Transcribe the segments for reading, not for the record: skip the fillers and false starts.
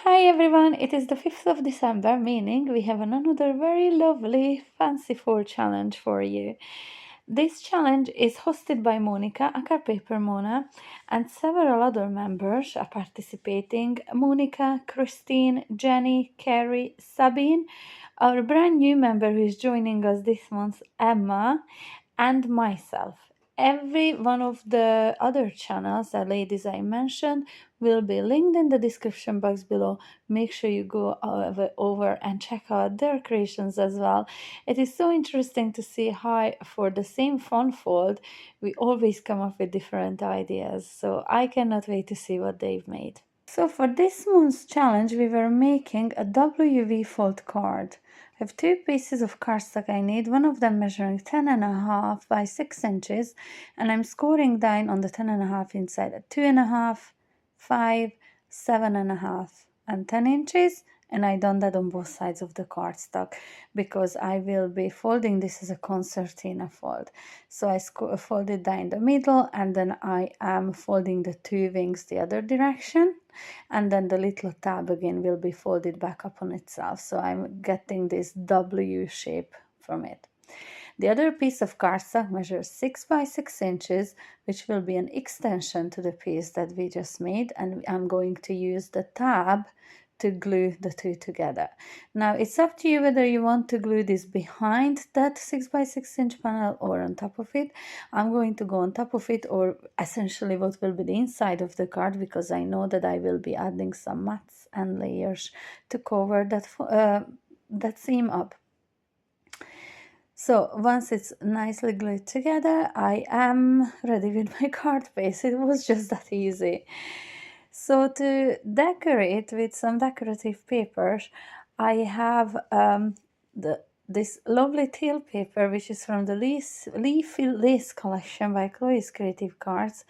Hi everyone, it is the 5th of December, meaning we have another very lovely fanciful challenge for you. This challenge is hosted by Monica, aka Paper Mona, and several other members are participating. Monica, Christine, Jenny, Carrie, Sabine, our brand new member who is joining us this month, Emma, and myself. Every one of the other channels, the ladies I mentioned, will be linked in the description box below. Make sure you go over and check out their creations as well. It is so interesting to see how, for the same fun fold, we always come up with different ideas. So I cannot wait to see what they've made. So for this month's challenge, we were making a WV fold card. I have two pieces of cardstock I need, one of them measuring 10.5 by 6 inches, and I'm scoring down on the 10.5 inside at 2.5, 5, 7.5, and 10 inches. And I done that on both sides of the cardstock because I will be folding this as a concertina fold. So I folded down the middle, and then I am folding the two wings the other direction, and then the little tab again will be folded back up on itself. So I'm getting this W shape from it. The other piece of cardstock measures 6 by 6 inches, which will be an extension to the piece that we just made, and I'm going to use the tab to glue the two together. Now it's up to you whether you want to glue this behind that 6 by 6 inch panel or on top of it. I'm going to go on top of it, or essentially what will be the inside of the card, because I know that I will be adding some mats and layers to cover that seam up. So once it's nicely glued together, I am ready with my card base. It was just that easy. So to decorate with some decorative papers, I have this lovely teal paper, which is from the Leafy Lace collection by Chloe's Creative Cards.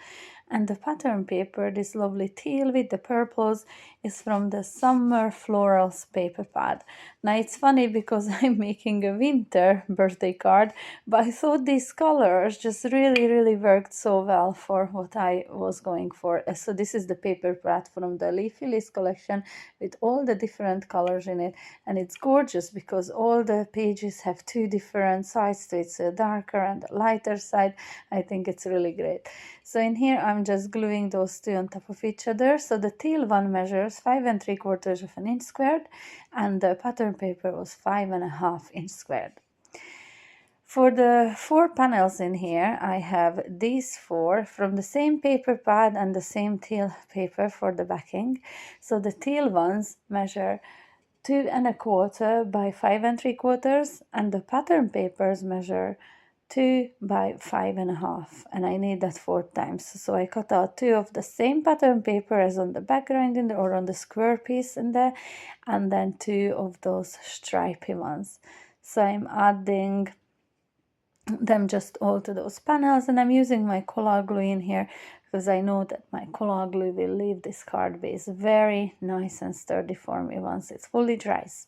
And the pattern paper, this lovely teal with the purples, is from the Summer Florals paper pad. Now it's funny because I'm making a winter birthday card, but I thought these colors just really worked so well for what I was going for. So this is the paper pad from the Leafy Lace collection with all the different colors in it, and it's gorgeous because all the pages have two different sides to it, so darker and lighter side. I think it's really great. So in here I'm just gluing those two on top of each other. So the teal one measures 5 3/4 of an inch squared, and the pattern paper was 5.5 inch squared. For the 4 panels in here, I have these 4 from the same paper pad and the same teal paper for the backing. So the teal ones measure 2.25 by 5 3/4, and the pattern papers measure 2 by 5.5, and I need that 4 times. So I cut out 2 of the same pattern paper as on the background in there, or on the square piece in there, and then 2 of those stripy ones. So I'm adding them just all to those panels, and I'm using my cola glue in here because I know that my cola glue will leave this card base very nice and sturdy for me once it's fully dries.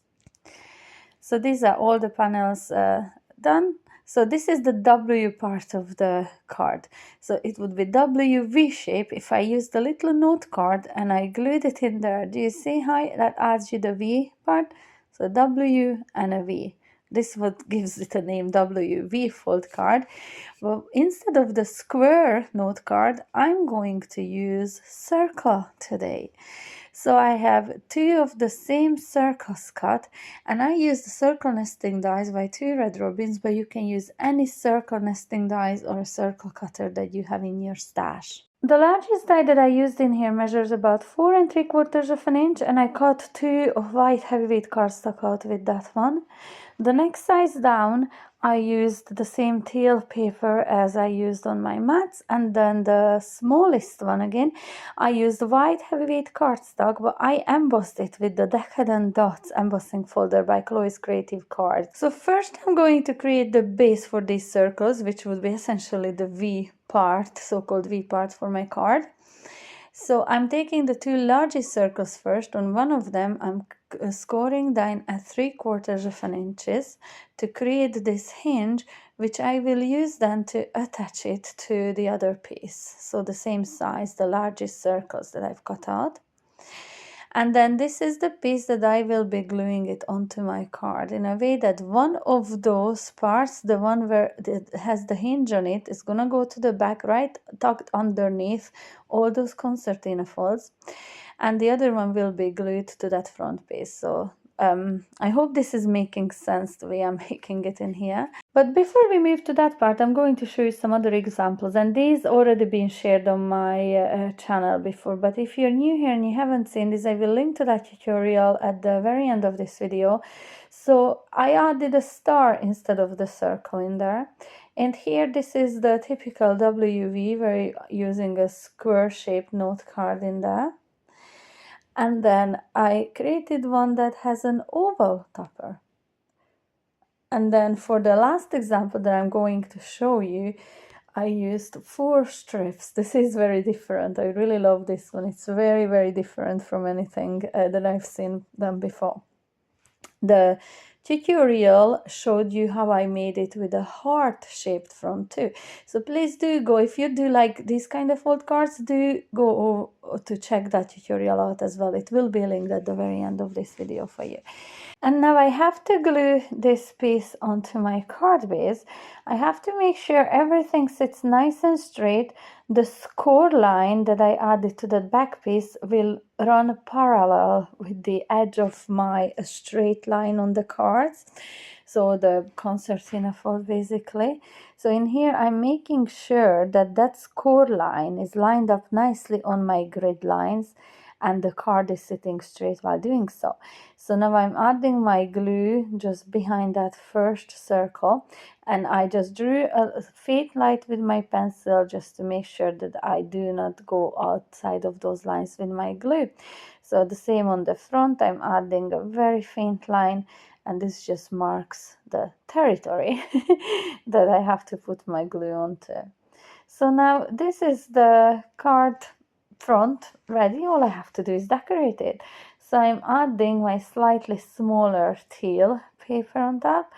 So these are all the panels done. So this is the W part of the card. So it would be W V shape if I use the little note card and I glued it in there. Do you see how that adds you the V part? So W and a V. This is what gives it a name, WV fold card. Well, instead of the square note card, I'm going to use circle today. So I have 2 of the same circles cut, and I use the circle nesting dies by 2 red robins, but you can use any circle nesting dies or a circle cutter that you have in your stash. The largest die that I used in here measures about 4 3/4 of an inch, and I cut 2 of white heavyweight cardstock out with that one. The next size down, I used the same teal paper as I used on my mats, and then the smallest one again, I used white heavyweight cardstock, but I embossed it with the Decadent Dots embossing folder by Chloe's Creative Cards. So first I'm going to create the base for these circles, which would be essentially the V part, so-called V part for my card. So I'm taking the 2 largest circles first. On one of them, I'm scoring down at 3/4 of an inches to create this hinge, which I will use then to attach it to the other piece. So the same size, the largest circles that I've cut out. And then this is the piece that I will be gluing it onto my card in a way that one of those parts, the one where it has the hinge on it, is gonna go to the back, right tucked underneath all those concertina folds, and the other one will be glued to that front piece. So I hope this is making sense the way I'm making it in here. But before we move to that part, I'm going to show you some other examples, and these already been shared on my channel before. But if you're new here and you haven't seen this, I will link to that tutorial at the very end of this video. So I added a star instead of the circle in there. And here this is the typical WV, where you're using a square-shaped note card in there. And then I created one that has an oval topper. And then for the last example that I'm going to show you, I used 4 strips. This is very different. I really love this one. It's very, very different from anything that I've seen done before. The tutorial showed you how I made it with a heart-shaped front too. So please do go, if you do like these kind of old cards, do go to check that tutorial out as well. It will be linked at the very end of this video for you. And now I have to glue this piece onto my card base. I have to make sure everything sits nice and straight. The score line that I added to the back piece will run parallel with the edge of my straight line on the cards. So the concertina fold basically. So in here I'm making sure that that score line is lined up nicely on my grid lines, and the card is sitting straight while doing so. So now I'm adding my glue just behind that first circle, and I just drew a faint line with my pencil just to make sure that I do not go outside of those lines with my glue. So the same on the front, I'm adding a very faint line, and this just marks the territory that I have to put my glue onto. So now this is the card front ready. All I have to do is decorate it. So I'm adding my slightly smaller teal paper on top,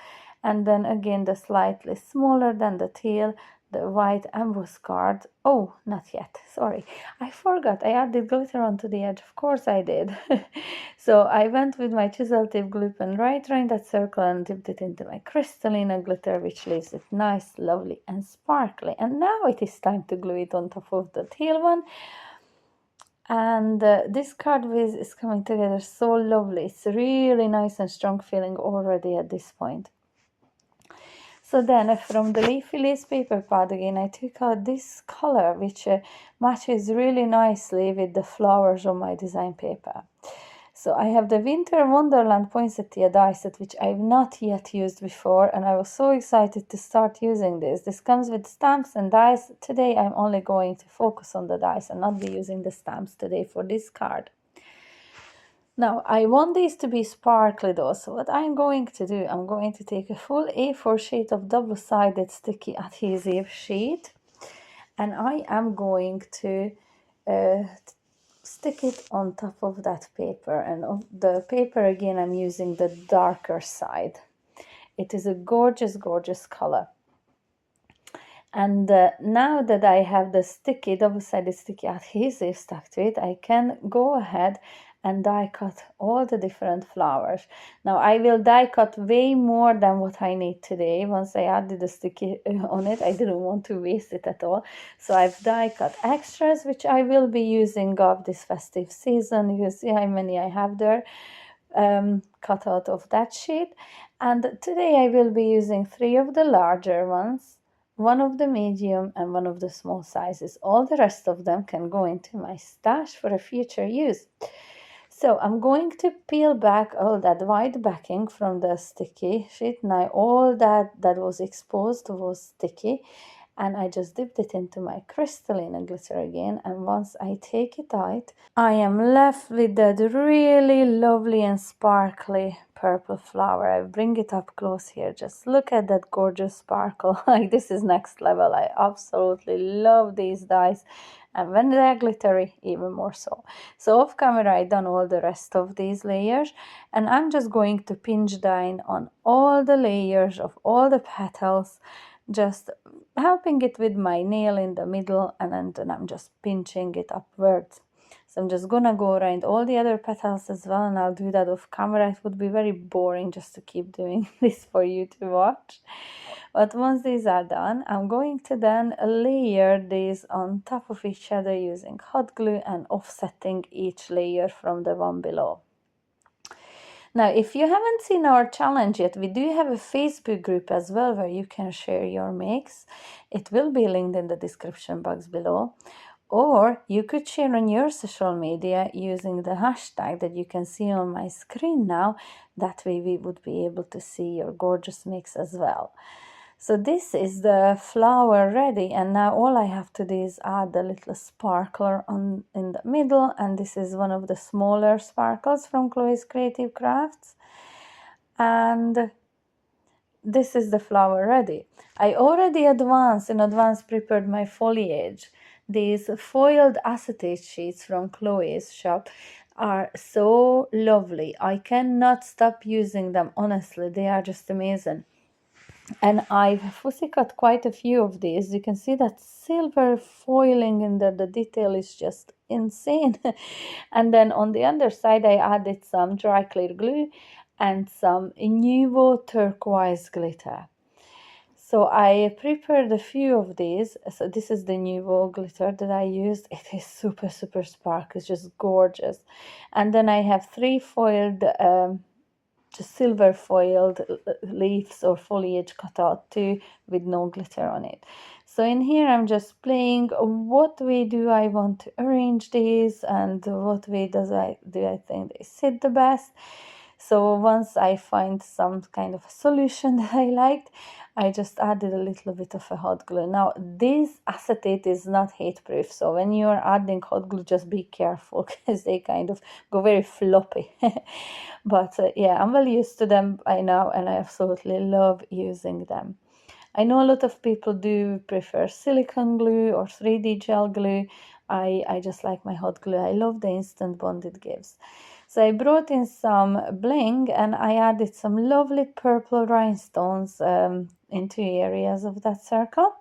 and then again the slightly smaller than the teal, the white emboss card. Oh, not yet, sorry, I forgot I added glitter onto the edge. Of course I did. So I went with my chisel tip glue pen right around that circle and dipped it into my Crystalina glitter, which leaves it nice, lovely and sparkly. And now it is time to glue it on top of the teal one. And this card base is coming together so lovely. It's really nice and strong feeling already at this point. So then from the Leafy Lace paper pad again, I took out this color, which matches really nicely with the flowers on my design paper. So I have the Winter Wonderland poinsettia die set, which I've not yet used before, and I was so excited to start using this. This comes with stamps and dies. Today I'm only going to focus on the dies and not be using the stamps today for this card. Now, I want these to be sparkly though, so what I'm going to do, I'm going to take a full A4 sheet of double-sided sticky adhesive sheet, and I am going to stick it on top of that paper. And of the paper, again, I'm using the darker side. It is a gorgeous, gorgeous color. And now that I have the sticky, double-sided sticky adhesive stuck to it, I can go ahead and die cut all the different flowers. Now I will die cut way more than what I need today. Once I added the sticky on it, I didn't want to waste it at all. So I've die cut extras, which I will be using up this festive season. You see how many I have there cut out of that sheet. And today I will be using 3 of the larger ones, 1 of the medium and 1 of the small sizes. All the rest of them can go into my stash for a future use. So I'm going to peel back all that white backing from the sticky sheet. Now all that was exposed was sticky, and I just dipped it into my Crystalina glitter again. And once I take it out, I am left with that really lovely and sparkly purple flower. I bring it up close here. Just look at that gorgeous sparkle. Like, this is next level. I absolutely love these dies. And when they're glittery, even more so. So off camera, I done all the rest of these layers, and I'm just going to pinch down on all the layers of all the petals, just helping it with my nail in the middle, and then I'm just pinching it upwards. So I'm just gonna go around all the other petals as well, and I'll do that off camera. It would be very boring just to keep doing this for you to watch. But once these are done, I'm going to then layer these on top of each other using hot glue and offsetting each layer from the one below. Now, if you haven't seen our challenge yet, we do have a Facebook group as well where you can share your makes. It will be linked in the description box below. Or you could share on your social media using the hashtag that you can see on my screen now. That way we would be able to see your gorgeous mix as well. So this is the flower ready, and now all I have to do is add a little sparkler in the middle, and this is one of the smaller sparkles from Chloe's Creative Crafts. And this is the flower ready. I already in advance prepared my foliage. These foiled acetate sheets from Chloe's shop are so lovely. I cannot stop using them, honestly. They are just amazing. And I've fussy cut quite a few of these. You can see that silver foiling in there. The detail is just insane. And then on the underside, I added some dry clear glue and some Nuvo turquoise glitter. So I prepared a few of these. So this is the Nuvo glitter that I used. It is super, super sparkly. It's just gorgeous. And then I have 3 foiled just silver foiled leaves or foliage cut out too, with no glitter on it. So in here I'm just playing what way do I want to arrange these and what way do I think they sit the best. So once I find some kind of a solution that I liked, I just added a little bit of a hot glue. Now this acetate is not heat proof, so when you're adding hot glue, just be careful because they kind of go very floppy. But yeah, I'm well used to them by now, and I absolutely love using them. I know a lot of people do prefer silicone glue or 3D gel glue. I just like my hot glue. I love the instant bond it gives. So I brought in some bling, and I added some lovely purple rhinestones into areas of that circle.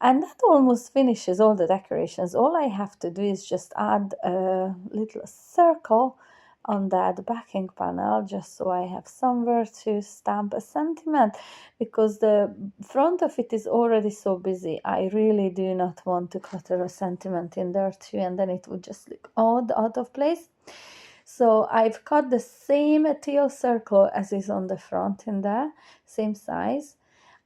And that almost finishes all the decorations. All I have to do is just add a little circle on that backing panel, just so I have somewhere to stamp a sentiment, because the front of it is already so busy. I really do not want to clutter a sentiment in there too, and then it would just look odd, out of place. So I've cut the same teal circle as is on the front in there, same size.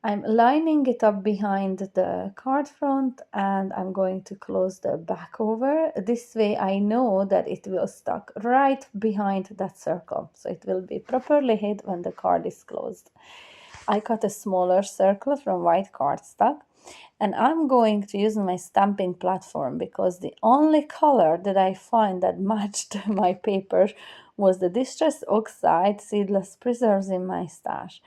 I'm lining it up behind the card front, and I'm going to close the back over. This way I know that it will stuck right behind that circle. So it will be properly hid when the card is closed. I cut a smaller circle from white cardstock, and I'm going to use my stamping platform because the only color that I find that matched my paper was the Distress Oxide Seedless Preserves in my stash.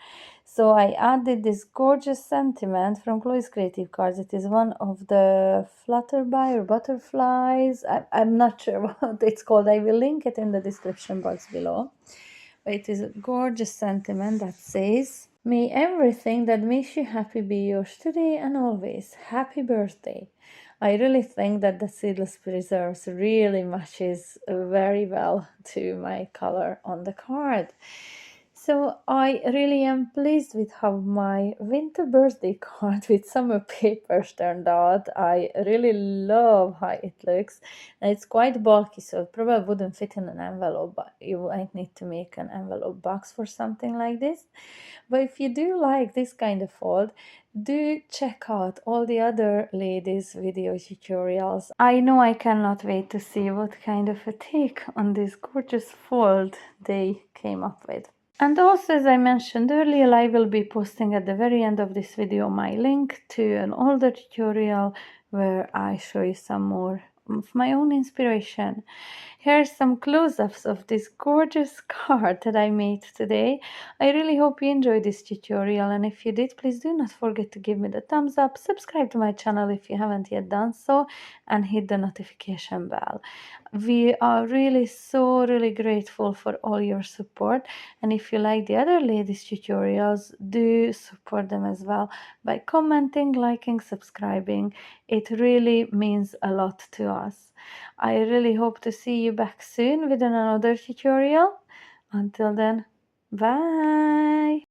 So I added this gorgeous sentiment from Chloe's Creative Cards. It is one of the flutterby or butterflies. I'm not sure what it's called. I will link it in the description box below. But it is a gorgeous sentiment that says, "May everything that makes you happy be yours today and always. Happy birthday." I really think that the Seedless Preserves really matches very well to my color on the card. So I really am pleased with how my winter birthday card with summer papers turned out. I really love how it looks. And it's quite bulky, so it probably wouldn't fit in an envelope, but you might need to make an envelope box for something like this. But if you do like this kind of fold, do check out all the other ladies' video tutorials. I know I cannot wait to see what kind of a take on this gorgeous fold they came up with. And also, as I mentioned earlier, I will be posting at the very end of this video my link to an older tutorial where I show you some more of my own inspiration. Here's some close-ups of this gorgeous card that I made today. I really hope you enjoyed this tutorial, and if you did, please do not forget to give me the thumbs up, subscribe to my channel if you haven't yet done so, and hit the notification bell. We are really grateful for all your support, and if you like the other ladies tutorials, do support them as well by commenting, liking, subscribing. It really means a lot to us. I really hope to see you back soon with another tutorial. Until then, bye!